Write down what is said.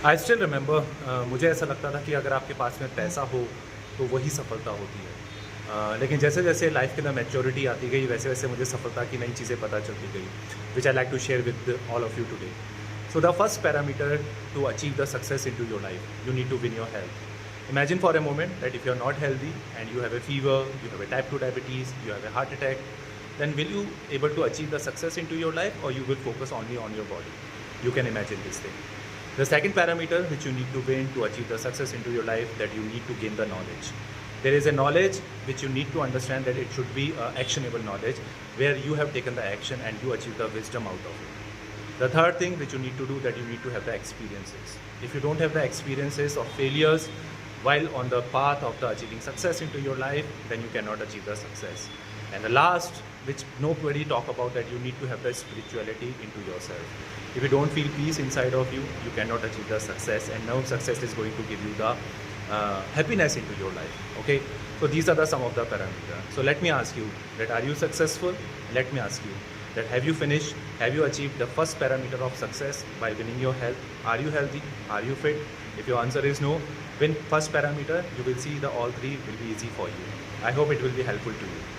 I still remember, मुझे ऐसा लगता था कि अगर आपके पास में पैसा हो तो वही सफलता होती है। लेकिन जैसे जैसे लाइफ के अंदर मैच्योरिटी आती गई वैसे वैसे मुझे सफलता की नई चीज़ें पता चलती गई, which I like to share with all of you today. So the first parameter to achieve the success in to your life, you need to win your health. Imagine for a moment that if you are not healthy and you have a fever, you have a type 2 diabetes, you have a heart attack, then will you able to achieve the success into your life, or you will focus only on your body? You can imagine this thing. The second parameter which you need to win to achieve the success into your life, that you need to gain the knowledge. There is a knowledge which you need to understand that it should be actionable knowledge where you have taken the action and you achieve the wisdom out of it. The third thing which you need to do, that you need to have the experiences. If you don't have the experiences of failures while on the path of the achieving success into your life, then you cannot achieve the success. And the last, which nobody talk about, that you need to have the spirituality into yourself. If you don't feel peace inside of you, you cannot achieve the success, and no success is going to give you the happiness into your life. Okay, so these are the some of the parameters. So let me ask you that, are you successful? Let me ask you that, have you finished, have you achieved the first parameter of success by winning your health? Are you healthy? Are you fit? If your answer is no, win first parameter, you will see the all three will be easy for you. I hope it will be helpful to you.